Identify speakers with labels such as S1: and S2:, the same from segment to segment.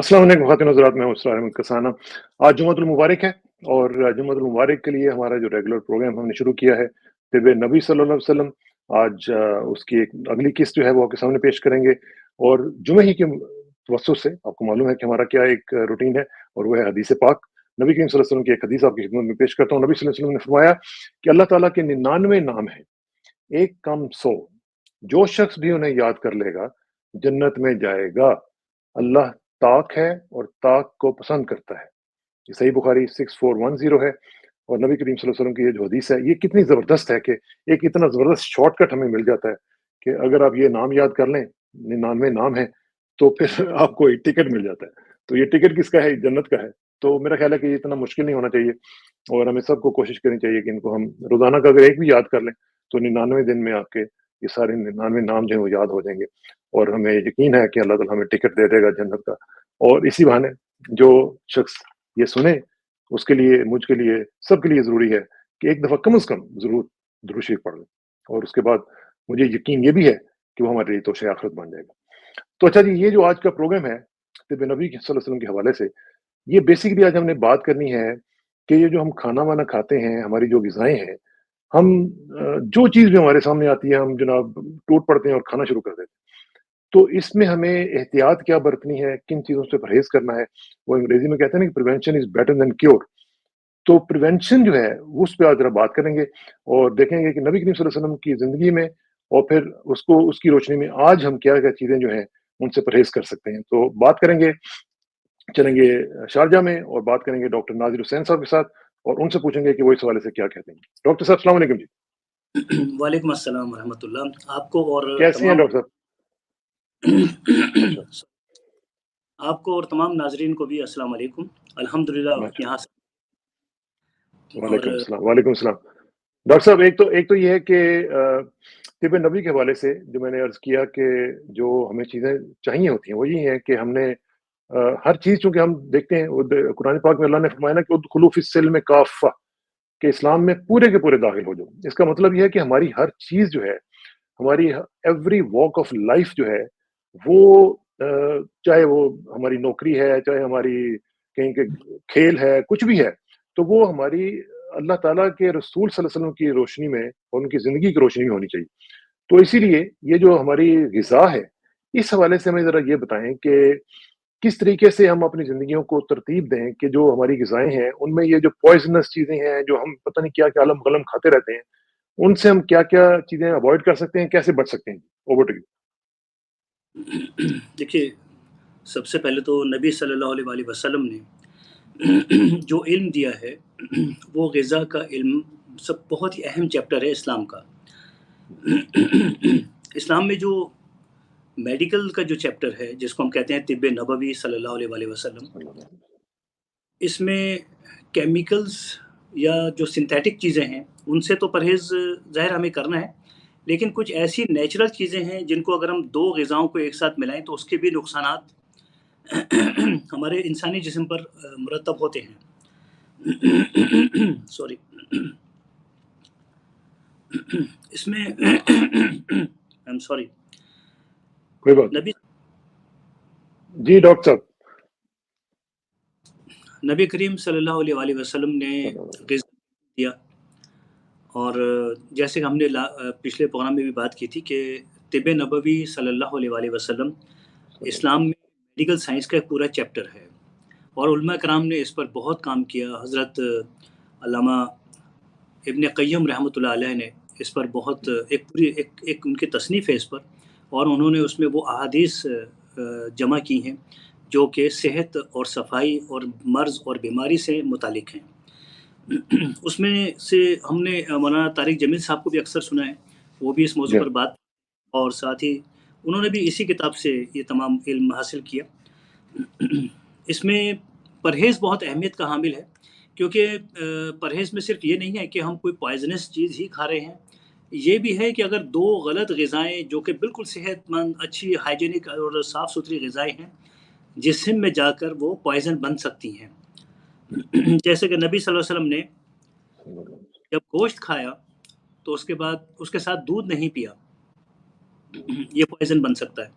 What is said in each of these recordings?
S1: अस्सलाम वालेकुम ख़वातीन और हज़रात, मैं हूं इसरार अहमद कसाना। आज जुम्मतुल मुबारक है और जुम्मतुल मुबारक के लिए हमारा जो रेगुलर प्रोग्राम हमने शुरू किया है, तिब्बे नबी सल्लल्लाहु अलैहि वसल्लम। आज उसकी एक अगली किस्त जो है वो आपके सामने पेश करेंगे और जुमे ही के तवज्जुह से आपको मालूम है कि हमारा क्या एक रूटीन है और वो है हदीस पाक। नबी करीम सल्लल्लाहु अलैहि वसल्लम की एक हदीस आपकी खिदमत में पेश करता हूँ। नबी सल्लल्लाहु अलैहि वसल्लम ने फरमाया कि अल्लाह ताला के 99 नाम हैं, एक कम 100, जो शख्स भी उन्हें याद कर लेगा, जन्नत में जाएगा। अल्लाह ताक है और ताक को पसंद करता है। ये सही बुखारी 6410 है और नबी करीम सल्लल्लाहु अलैहि वसल्लम की ये जो हदीस है, ये कितनी ज़बरदस्त है कि एक इतना ज़बरदस्त शॉर्टकट हमें मिल जाता है कि अगर आप ये नाम याद कर लें, 99 नाम हैं, तो फिर आपको एक टिकट मिल जाता है। तो ये टिकट किसका है? जन्नत का है। तो मेरा ख़्याल है कि ये इतना मुश्किल नहीं होना चाहिए और हमें सबको कोशिश करनी चाहिए कि इनको हम रोज़ाना का अगर एक भी याद कर लें, तो 99 दिन में आपके ये सारे 99 नाम जो हैं वो याद हो जाएँगे और हमें यकीन है कि अल्लाह ताला हमें टिकट दे देगा जन्नत का। और इसी बहाने जो शख्स ये सुने, उसके लिए, मुझके लिए, सबके लिए ज़रूरी है कि एक दफ़ा कम से कम ज़रूर दुरूद शरीफ पढ़ लें और उसके बाद मुझे यकीन ये भी है कि वो हमारे लिए तोशे आखिरत बन जाएगा। तो अच्छा जी, ये जो आज का प्रोग्राम है, तिब्बे नबी सल्लल्लाहु अलैहि वसल्लम के हवाले से, ये बेसिकली आज हमने बात करनी है कि ये जो हम खाना-वाना खाते हैं, हमारी जो ग़िज़ाएँ हैं, हम जो चीज़ भी हमारे सामने आती है, हम जनाब टूट पड़ते हैं और खाना शुरू कर देते हैं। तो इसमें हमें एहतियात क्या बरतनी है, किन चीज़ों से परहेज़ करना है? वो अंग्रेज़ी में कहते हैं ना कि prevention is better than cure. तो प्रिवेंशन जो है, वो उस पे आज ज़रा बात करेंगे और देखेंगे कि नबी करीम सल्लल्लाहु अलैहि वसल्लम की ज़िंदगी में और फिर उसको उसकी रोशनी में आज हम क्या-क्या चीज़ें जो हैं, उनसे परहेज़ कर सकते हैं। तो बात करेंगे, चलेंगे शारजाह में और बात करेंगे डॉक्टर नाज़िर हुसैन साहब के साथ और उनसे पूछेंगे कि वो इस हवाले से क्या कहते हैं। डॉक्टर साहब अस्सलाम वालेकुम जी।
S2: वालेकुम अस्सलाम वरहमतुल्लाह। आपको और
S1: कैसी हैं
S2: तमाम
S1: डॉक्टर साहब? अच्छा,
S2: आपको और तमाम नाज़रीन को भी अस्सलाम वालेकुम। अल्हम्दुलिल्लाह
S1: माशा
S2: यहाँ से और
S1: वालेकुम सलाम, वालेकुम सलाम। डॉक्टर साहब एक तो ये है कि तिब नबी के हवाले से जो मैंने अर्ज़ किया कि जो हमें चीज़ें चाहिए होती हैं, वो ये है कि हमने हर चीज़ चूँकि हम देखते हैं वो द कुरान पाक में अल्लाह ने फरमाया ना कि उदखुलू फ़िस्सिल्म काफ़्फ़ा, कि इस्लाम में पूरे के पूरे दाखिल हो जाओ। इसका मतलब ये है कि हमारी हर चीज़ जो है, हमारी एवरी वॉक ऑफ लाइफ़ जो है, वो चाहे वो हमारी नौकरी है, चाहे हमारी कहीं के खेल है, कुछ भी है, तो वो हमारी अल्लाह ताला के रसूल सल्लल्लाहु अलैहि वसल्लम की रोशनी में और उनकी ज़िंदगी की रोशनी में होनी चाहिए। तो इसीलिए ये जो हमारी ग़िज़ा है, इस हवाले से हमें ज़रा ये बताएँ कि किस तरीके से हम अपनी ज़िंदगियों को तरतीब दें कि जो हमारी ग़िज़ाएँ हैं, उनमें ये जो पॉइज़नस चीज़ें हैं, जो हम पता नहीं क्या-क्या अलम-गलम खाते रहते हैं, उनसे हम क्या-क्या चीज़ें अवॉइड कर सकते हैं, कैसे बच सकते हैं? Over to you.
S2: देखिए, सबसे पहले तो नबी सल्लल्लाहु अलैहि वसल्लम ने जो इल्म दिया है, वो ग़िज़ा का इल्म सब बहुत ही अहम चैप्टर है इस्लाम का। इस्लाम में जो मेडिकल का जो चैप्टर है, जिसको हम कहते हैं तिब्बे नबवी सल्लल्लाहु अलैहि वसल्लम, इसमें केमिकल्स या जो सिंथेटिक चीज़ें हैं, उनसे तो परहेज़ ज़ाहिर हमें करना है, लेकिन कुछ ऐसी नेचुरल चीज़ें हैं, जिनको अगर हम 2 ग़िज़ाओं को एक साथ मिलाएँ, तो उसके भी नुकसानात हमारे इंसानी जिस्म पर मुरतब होते हैं। सॉरी। इसमें आई एम सॉरी।
S1: कोई बात नहीं।
S2: नबी
S1: जी, डॉक्टर साहब।
S2: नबी करीम सल्लल्लाहु अलैहि वसल्लम ने ग़िज़ा दिया और जैसे हमने पिछले प्रोग्राम में भी बात की थी कि तिब्बे नबवी सल्लल्लाहु अलैहि वसल्लम इस्लाम में मेडिकल साइंस का एक पूरा चैप्टर है और उलमा कराम ने इस पर बहुत काम किया। हज़रत अल्लामा इब्न क़य्यम रहमतुल्लाह अलैह ने इस पर बहुत एक पूरी एक उनकी तसनीफ़ है इस पर और उन्होंने उसमें वो अहादीस जमा की हैं, जो कि सेहत और सफ़ाई और मर्ज़ और बीमारी से मुतालिक हैं। उसमें से हमने मौलाना तारिक जमील साहब को भी अक्सर सुना है, वो भी इस मौज़ू
S1: जी,
S2: पर बात और साथ ही उन्होंने भी इसी किताब से ये तमाम इल्म हासिल किया। इसमें परहेज़ बहुत अहमियत का हामिल है क्योंकि परहेज़ में सिर्फ़ ये नहीं है कि हम कोई पॉइज़नस चीज़ ही खा रहे हैं, ये भी है कि अगर 2 गलत ग़िज़ाएँ जो कि बिल्कुल सेहतमंद, अच्छी हाइजीनिक और साफ़-सुथरी ग़िज़ाएँ हैं, जिस्म में जाकर वो पॉइज़न बन सकती हैं। जैसे कि नबी सल्लल्लाहु अलैहि वसल्लम ने जब गोश्त खाया, तो उसके बाद उसके साथ दूध नहीं पिया, ये पॉइज़न बन सकता है।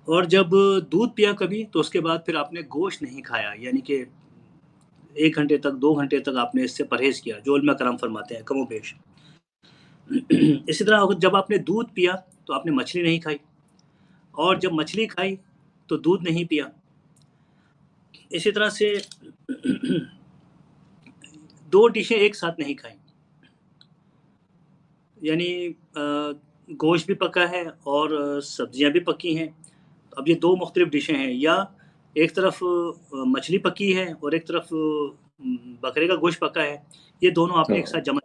S2: اور جب دودھ پیا کبھی تو اس کے بعد پھر آپ نے گوشت نہیں کھایا، یعنی کہ 1 گھنٹے تک 2 گھنٹے تک آپ نے اس سے پرہیز کیا، جو علماء کرام فرماتے ہیں کم و بیش۔ اسی طرح اگر جب آپ نے دودھ پیا تو آپ نے مچھلی نہیں کھائی، اور جب مچھلی کھائی تو دودھ نہیں پیا۔ اسی طرح سے 2 ڈشیں ایک ساتھ نہیں کھائیں، یعنی گوشت بھی پکا ہے اور سبزیاں بھی پکی ہیں۔ اب یہ 2 مختلف ڈشیں ہیں، یا ایک طرف مچھلی پکی ہے اور ایک طرف بکرے کا گوشت پکا ہے، یہ دونوں آپ نے ایک
S1: ہاں،
S2: ساتھ جمع،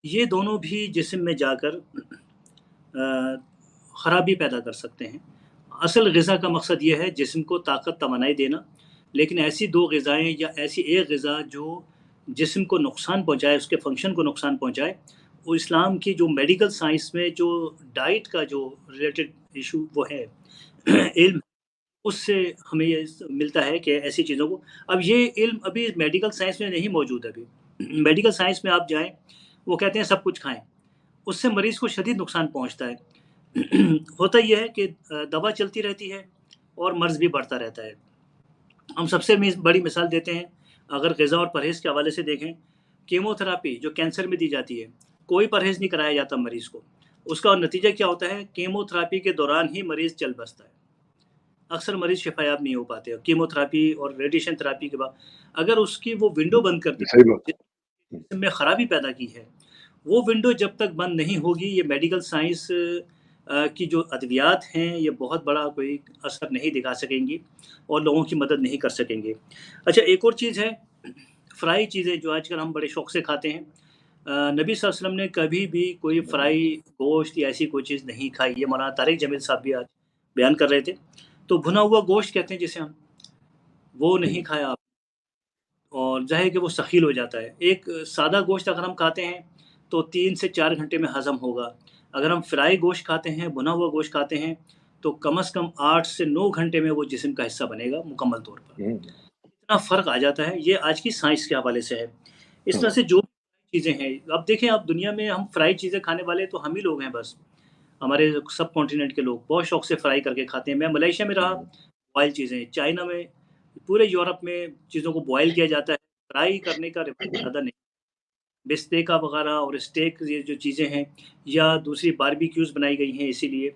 S2: یہ دونوں بھی جسم میں جا کر خرابی پیدا کر سکتے ہیں۔ اصل غذا کا مقصد یہ ہے جسم کو طاقت توانائی دینا، لیکن ایسی 2 غذائیں یا ایسی ایک غذا جو جسم کو نقصان پہنچائے، اس کے فنکشن کو نقصان پہنچائے، وہ اسلام کی جو میڈیکل سائنس میں جو ڈائٹ کا جو ریلیٹڈ ایشو وہ ہے علم، اس سے ہمیں یہ ملتا ہے کہ ایسی چیزوں کو، اب یہ علم ابھی میڈیکل سائنس میں نہیں موجود ہے۔ ابھی میڈیکل سائنس میں آپ جائیں، وہ کہتے ہیں سب کچھ کھائیں، اس سے مریض کو شدید نقصان پہنچتا ہے۔ ہوتا یہ ہے کہ دوا چلتی رہتی ہے اور مرض بھی بڑھتا رہتا ہے۔ ہم سب سے بڑی مثال دیتے ہیں، اگر غذا اور پرہیز کے حوالے سے دیکھیں، کیمو تھراپی جو کینسر میں دی جاتی ہے، کوئی پرہیز نہیں کرایا جاتا مریض کو، اس کا نتیجہ کیا ہوتا ہے؟ کیمو تھراپی کے دوران ہی مریض چل بستا ہے، اکثر مریض شفایاب نہیں ہو پاتے۔ کیمو تھراپی اور ریڈیشن تھراپی کے بعد اگر اس کی وہ ونڈو بند کر دی،
S1: صحیح بات
S2: جسم میں خرابی پیدا کی ہے، وہ ونڈو جب تک بند نہیں ہوگی، یہ میڈیکل سائنس کی جو ادویات ہیں یہ بہت بڑا کوئی اثر نہیں دکھا سکیں گی اور لوگوں کی مدد نہیں کر سکیں گے۔ اچھا، ایک اور چیز ہے، فرائی چیزیں جو آج کل ہم بڑے شوق سے کھاتے ہیں۔ نبی صلی اللہ علیہ وسلم نے کبھی بھی کوئی فرائی گوشت یا ایسی کوئی چیز نہیں کھائی، یہ مولانا طارق جمیل صاحب بھی آج بیان کر رہے تھے۔ تو بھنا ہوا گوشت کہتے ہیں جسے ہم، وہ نہیں کھایا آپ، اور ظاہر ہے کہ وہ ثقیل ہو جاتا ہے۔ ایک سادہ گوشت اگر ہم کھاتے ہیں تو 3 سے 4 گھنٹے میں ہضم ہوگا، اگر ہم فرائی گوشت کھاتے ہیں، بھنا ہوا گوشت کھاتے ہیں، تو کم از کم 8 سے 9 گھنٹے میں وہ جسم کا حصہ بنے گا مکمل طور پر۔
S1: ہے۔
S2: اتنا فرق آ جاتا ہے، یہ آج کی سائنس کے حوالے سے ہے۔ اس طرح
S1: ہاں،
S2: سے جو چیزیں ہیں، اب دیکھیں، اب دنیا میں ہم فرائی چیزیں کھانے والے تو ہم ہی لوگ ہیں بس، ہمارے سب کانٹیننٹ کے لوگ بہت شوق سے فرائی کر کے کھاتے ہیں۔ میں ملیشیا میں رہا، بوائل چیزیں، چائنا میں، پورے یورپ میں چیزوں کو بوائل کیا جاتا ہے، فرائی کرنے کا روایت زیادہ نہیں۔ بستیکا وغیرہ اور اسٹیک، یہ جو چیزیں ہیں، یا دوسری باربیکیوز بنائی گئی ہیں اسی لیے،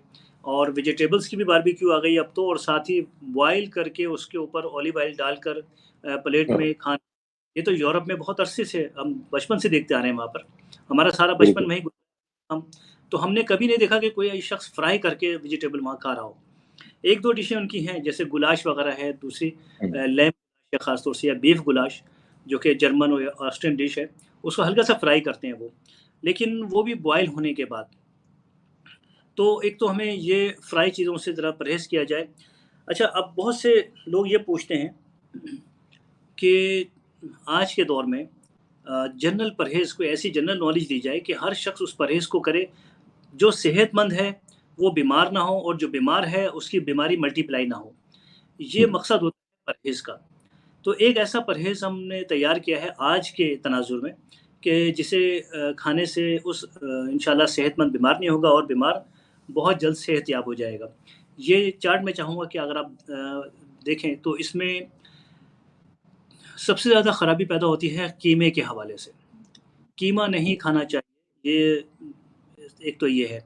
S2: اور ویجیٹیبلز کی بھی باربیکیو آ گئی اب تو، اور ساتھ ہی بوائل کر کے اس کے اوپر اولیو آئل ڈال کر پلیٹ
S1: ہاں،
S2: میں کھانا، یہ تو یورپ میں بہت عرصے سے ہم بچپن سے دیکھتے آ رہے ہیں وہاں پر، ہمارا سارا بچپن
S1: بالکل۔
S2: وہیں گزرا۔ تو ہم نے کبھی نہیں دیکھا کہ کوئی شخص فرائی کر کے ویجیٹیبل وہاں کھا رہا ہو۔ ایک دو ڈشیں ان کی ہیں، جیسے گلاش وغیرہ ہے، دوسری لیمب خاص طور سے، یا بیف گلاش جو کہ جرمن اور آسٹرین ڈش ہے، اس کو ہلکا سا فرائی کرتے ہیں وہ، لیکن وہ بھی بوائل ہونے کے بعد۔ تو ایک تو ہمیں یہ فرائی چیزوں سے ذرا پرہیز کیا جائے۔ اچھا، اب بہت سے لوگ یہ پوچھتے ہیں کہ آج کے دور میں جنرل پرہیز کو ایسی جنرل نالج دی جائے کہ ہر شخص اس پرہیز کو کرے، جو صحت مند ہے وہ بیمار نہ ہو، اور جو بیمار ہے اس کی بیماری ملٹی پلائی نہ ہو، یہ مقصد ہوتا ہے پرہیز کا۔ تو ایک ایسا پرہیز ہم نے تیار کیا ہے آج کے تناظر میں، کہ جسے کھانے سے اس انشاءاللہ صحت مند بیمار نہیں ہوگا، اور بیمار بہت جلد صحت یاب ہو جائے گا۔ یہ چارٹ میں چاہوں گا کہ اگر آپ دیکھیں تو اس میں سب سے زیادہ خرابی پیدا ہوتی ہے قیمے کے حوالے سے۔ قیمہ نہیں کھانا چاہیے، یہ ایک تو یہ ہے،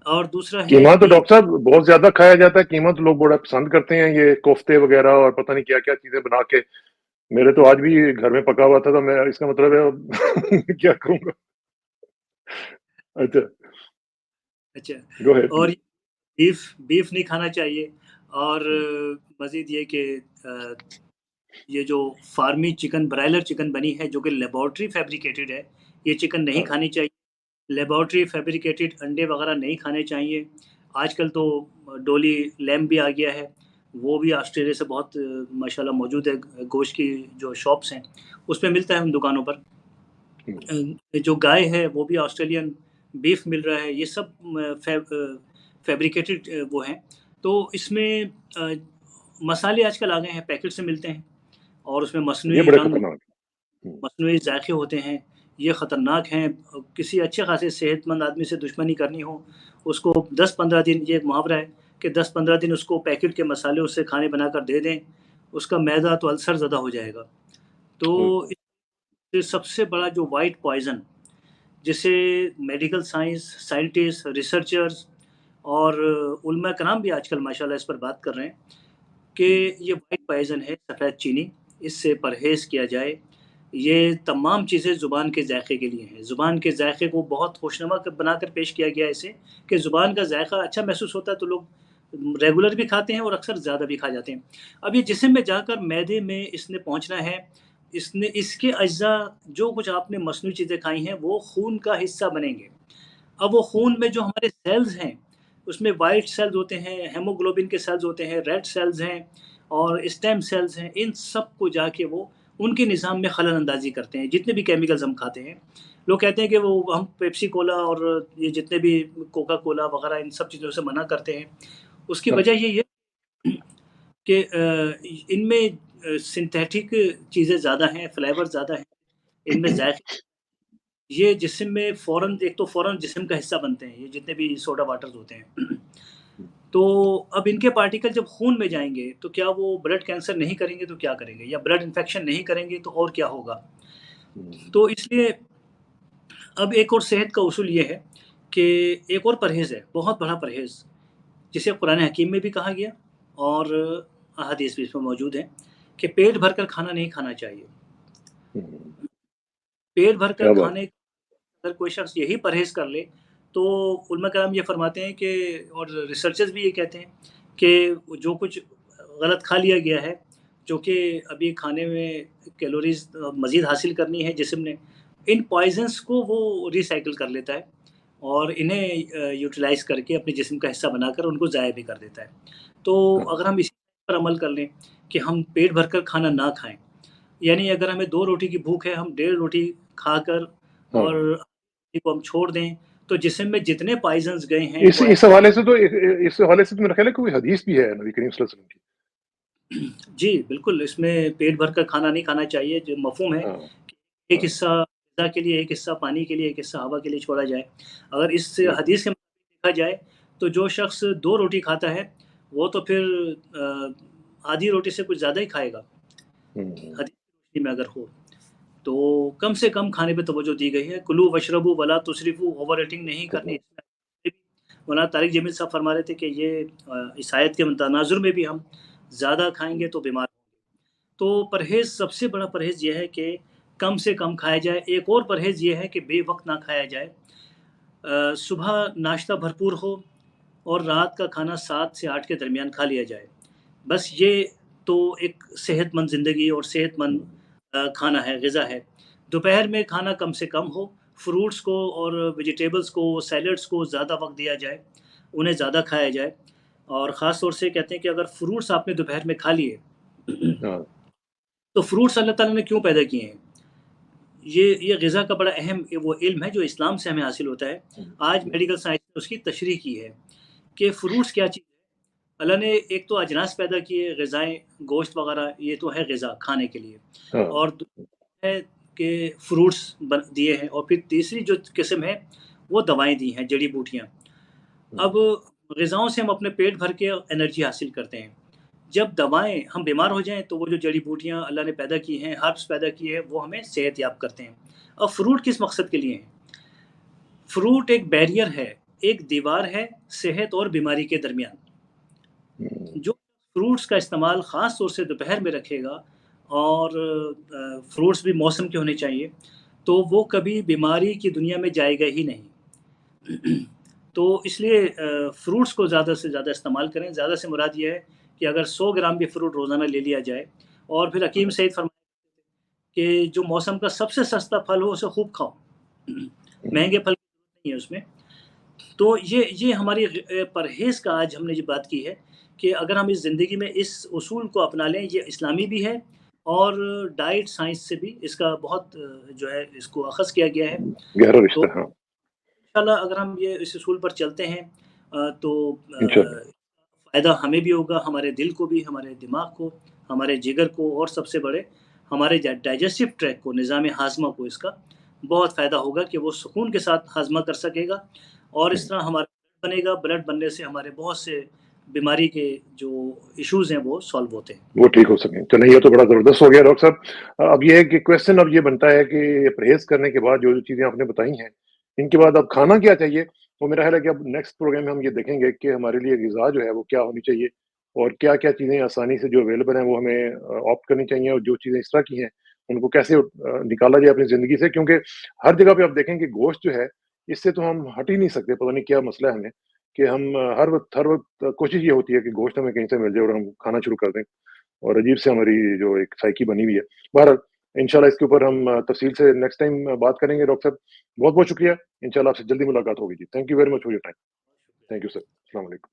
S2: اور دوسرا ہے
S1: قیمہ تو
S2: بیف۔
S1: ڈاکٹر صاحب بہت زیادہ کھایا جاتا ہے، قیمہ تو لوگ بڑا پسند کرتے ہیں، یہ کوفتے وغیرہ اور پتہ نہیں کیا کیا چیزیں بنا کے۔ میرے تو آج بھی گھر میں پکا ہوا تھا، تو میں اس کا مطلب ہے کیا کروں گا۔ اچھا،
S2: اچھا،
S1: گو ہیڈ
S2: اور
S1: پلیز۔
S2: بیف نہیں کھانا چاہیے، اور مزید یہ کہ یہ جو فارمی چکن، برائلر چکن بنی ہے جو کہ لیبارٹری فیبریکیٹڈ ہے، یہ چکن نہیں
S1: ہاں،
S2: کھانی چاہیے۔ لیبارٹری فیبریکیٹڈ انڈے وغیرہ نہیں کھانے چاہیے۔ آج کل تو ڈولی لیمب بھی آ گیا ہے، وہ بھی آسٹریلیا سے بہت ماشاءاللہ موجود ہے، گوشت کی جو شاپس ہیں اس پہ ملتا ہے ان دکانوں پر۔ جو گائے ہے وہ بھی آسٹریلین بیف مل رہا ہے، یہ سب فیبریکیٹڈ وہ ہیں۔ تو اس میں مسالے آج کل آ گئے ہیں، پیکٹ سے ملتے ہیں، اور اس میں
S1: یہ
S2: مصنوعی
S1: بڑے
S2: رنگ،
S1: خطرناک ہیں۔
S2: مصنوعی ذائقے ہوتے ہیں، یہ خطرناک ہیں۔ کسی اچھے خاصے صحت مند آدمی سے دشمنی کرنی ہو، اس کو 10-15 دن، یہ ایک محاورہ ہے کہ 10-15 दिन उसको पैकेट के मसाले उससे खाने बनाकर दे दें, उसका मैदा तो अल्सर ज़्यादा हो जाएगा। तो इस सबसे बड़ा जो व्हाइट पॉइज़न, जिसे मेडिकल साइंस, साइंटिस्ट, रिसर्चर्स और उलमा कराम भी आजकल माशाल्लाह इस पर बात कर रहे हैं कि ये व्हाइट पॉइज़न है सफ़ेद चीनी, इससे परहेज़ किया जाए। ये तमाम चीज़ें ज़ुबान के ज़ायक़े के लिए हैं। ज़ुबान के ज़ायक़े को बहुत खुशनुमा बनाकर पेश किया गया है इसे, कि ज़ुबान का ज़ायक़ा अच्छा महसूस होता है तो लोग रेगुलर भी खाते हैं और अक्सर ज़्यादा भी खा जाते हैं। अब ये जिस्म में जाकर मैदे में इसने पहुँचना है, इसने इसके अज्ज़ा जो कुछ आपने मस्नूई चीज़ें खाई हैं वो खून का हिस्सा बनेंगे। अब वो खून में जो हमारे सेल्स हैं, उसमें व्हाइट सेल्स होते हैं, हीमोग्लोबिन के सेल्स होते हैं, रेड सेल्स हैं और स्टेम सेल्स हैं, इन सब को जाके वो उनके निज़ाम में खलल अंदाज़ी करते हैं, जितने भी केमिकल्स हम खाते हैं। लोग कहते हैं कि वो हम पेप्सी कोला और ये जितने भी कोका कोला वगैरह इन सब चीज़ों से मना करते हैं। उसकी
S1: हाँ,
S2: वजह यही है कि इनमें सिंथेटिक चीज़ें ज़्यादा हैं, फ्लेवर ज़्यादा हैं, इनमें ज़ायक़े ये जिस्म में फ़ौरन एक तो फ़ौरन जिस्म का हिस्सा बनते हैं, ये जितने भी सोडा वाटर्स होते हैं। तो अब इनके पार्टिकल जब खून में जाएँगे, तो क्या वो ब्लड कैंसर नहीं करेंगे तो क्या करेंगे? या ब्लड इन्फेक्शन नहीं करेंगे तो और क्या होगा? तो इसलिए अब एक और सेहत का उसूल ये है कि एक और परहेज़ है, बहुत बड़ा परहेज़, जिसे कुरान हकीम में भी कहा गया और अहादीस भी इसमें मौजूद है कि पेट भरकर खाना नहीं खाना चाहिए। पेट भरकर
S1: क्या बात!
S2: खाने अगर कोई शख्स यही परहेज़ कर ले, तो उलमा कराम ये फ़रमाते हैं कि और रिसर्चर्स भी ये कहते हैं कि जो कुछ गलत खा लिया गया है, जो कि अभी खाने में कैलोरीज़ मज़ीद हासिल करनी है जिस्म ने, इन पॉइज़न्स को वो रिसाइकिल कर लेता है और इन्हें यूटिलाइज़ करके अपने जिस्म का हिस्सा बनाकर उनको ज़ाया भी कर देता है। तो
S1: हाँ,
S2: अगर हम इसी पर अमल कर लें कि हम पेट भरकर खाना ना खाएँ, यानी अगर हमें 2 रोटी की भूख है, हम डेढ़ रोटी खाकर
S1: हाँ।
S2: और को हम छोड़ दें, तो जिस्म में जितने पॉइज़न्स गए हैं
S1: इस
S2: वो
S1: इस हवाले से तो इस हवाले से तो मेरा ख़्याल है कोई हदीस भी है नबी करीम सल्लल्लाहु अलैहि वसल्लम की।
S2: जी, बिल्कुल इसमें पेट भरकर खाना नहीं खाना चाहिए, जो मफ़हूम है,
S1: हाँ,
S2: एक
S1: हाँ,
S2: हिस्सा ग़िज़ा के लिए, एक हिस्सा पानी के लिए, एक हिस्सा हवा के लिए छोड़ा जाए। अगर इस
S1: बिल्कुल।
S2: हदीस के मुताबिक देखा जाए, तो जो शख़्स 2 रोटी खाता है, वो तो फिर आधी रोटी से कुछ ज़्यादा ही खाएगा,
S1: हुँ,
S2: हदीस की रोशनी में अगर हो। तो कम से कम खाने पे तवज्जो दी गई है। कुलू वशरबू वला तुसरिफू, ओवर ईटिंग नहीं करनी। मौलाना तारिक जमील साहब फरमा रहे थे कि ये इस आयत के तनाज़ुर में भी हम ज़्यादा खाएँगे तो बीमार होंगे। तो परहेज़ सबसे बड़ा परहेज़ ये है कि कम से कम खाया जाए। एक और परहेज़ ये है कि बेवक़्त ना खाया जाए। सुबह नाश्ता भरपूर हो और रात का खाना 7 से 8 के दरमियान खा लिया जाए। बस ये तो एक सेहतमंद ज़िंदगी और सेहतमंद खाना है, ग़िज़ा है। दोपहर में खाना कम से कम हो, फ्रूट्स को और वेजिटेबल्स को, सैलड्स को ज़्यादा वक़्त दिया जाए, उन्हें ज़्यादा खाया जाए और ख़ास तौर से कहते हैं कि अगर फ्रूट्स आपने दोपहर में खा लिए,
S1: हाँ,
S2: तो फ्रूट्स अल्लाह ताला ने क्यों पैदा किए हैं? ये ग़िज़ा का बड़ा अहम वो इल्म है जो इस्लाम से हमें हासिल होता है। आज
S1: जी,
S2: मेडिकल साइंस ने उसकी तशरीह की है कि फ्रूट्स क्या चीज़ है। अल्लाह ने एक तो अजनास पैदा किए, ग़िज़ाएँ, गोश्त वग़ैरह, ये तो है ग़िज़ा खाने के लिए
S1: हाँ,
S2: और है कि फ्रूट्स बन दिए हैं और फिर तीसरी जो किस्म है, वो दवाएँ दी हैं, जड़ी-बूटियाँ।
S1: हुँ,
S2: अब ग़िज़ाओं से हम अपने पेट भर के एनर्जी हासिल करते हैं। जब दवाएँ हम बीमार हो जाएँ, तो वो जो जड़ी-बूटियाँ अल्लाह ने पैदा की हैं, हर्ब्स पैदा किए हैं, वो हमें सेहतयाब करते हैं। अब फ्रूट किस मकसद के लिए हैं? फ्रूट एक बैरियर है, एक दीवार है सेहत और बीमारी के दरमियान।
S1: हुँ,
S2: जो फ्रूट्स का इस्तेमाल ख़ास तौर से दोपहर में रखेगा और फ्रूट्स भी मौसम के होने चाहिए, तो वो कभी बीमारी की दुनिया में जाएगा ही नहीं। तो इसलिए फ्रूट्स को ज़्यादा से ज़्यादा इस्तेमाल करें। ज़्यादा से मुराद ये है कि अगर 100 ग्राम भी फ्रूट रोज़ाना ले लिया जाए और फिर हकीम
S1: हाँ,
S2: सईद फरमाते कि जो मौसम का सबसे सस्ता फल हो उसे खूब खाओ। महँगे
S1: हुँ,
S2: फल की ज़रूरत नहीं है उसमें। तो ये हमारी परहेज़ का आज हमने जो बात की है कि अगर हम इस ज़िंदगी में इस उसूल को अपना लें, ये इस्लामी भी है और डाइट साइंस से भी इसका बहुत जो है इसको अख़ज़ किया गया है।
S1: गहरा
S2: तो
S1: रिश्ता है, हाँ,
S2: इंशाल्लाह अगर हम ये इस उसूल पर चलते हैं तो
S1: इंशाअल्लाह।
S2: फ़ायदा हमें भी होगा, हमारे दिल को भी, हमारे दिमाग को, हमारे जिगर को और सबसे बड़े हमारे डाइजेस्टिव ट्रैक को, निज़ाम हाज़मा को इसका बहुत फ़ायदा होगा कि वो सुकून के साथ हाज़मा कर सकेगा और
S1: हुँ,
S2: इस तरह हमारा ब्लड बनेगा। ब्लड बनने से हमारे बहुत से बीमारी के जो इश्यूज हैं वो सॉल्व होते हैं।
S1: वो ठीक हो सकें। चलें, ये तो बड़ा ज़बरदस्त हो गया डॉक्टर साहब। अब ये है कि क्वेश्चन अब ये बनता है कि परहेज़ करने के बाद जो-जो चीज़ें आपने बताई हैं, इनके बाद अब खाना क्या चाहिए? वो मेरा ख़्याल है कि अब नेक्स्ट प्रोग्राम में हम ये देखेंगे कि हमारे लिए ग़िज़ा जो है वो क्या होनी चाहिए और क्या-क्या चीज़ें आसानी से जो अवेलेबल हैं वो हमें ऑप्ट करनी चाहिए और जो चीज़ें इस तरह की हैं, उनको कैसे निकाला जाए अपनी ज़िंदगी से, क्योंकि हर जगह पे आप देखें कि गोश्त जो है, इससे तो हम हट ही नहीं सकते, पता नहीं क्या मसला है हमें, कि हम हर वक़्त कोशिश ये होती है कि गोश्त हमें कहीं से मिल जाए और हम खाना शुरू कर दें। और अजीब से हमारी जो एक साइकी बनी हुई है। बहरहाल इंशाल्लाह इसके ऊपर हम तफ़सील से नेक्स्ट टाइम बात करेंगे डॉक्टर साहब। बहुत-बहुत शुक्रिया। इंशाल्लाह आपसे जल्दी मुलाकात होगी जी। Thank you very much for your time. Thank you sir. अस्सलाम वालेकुम।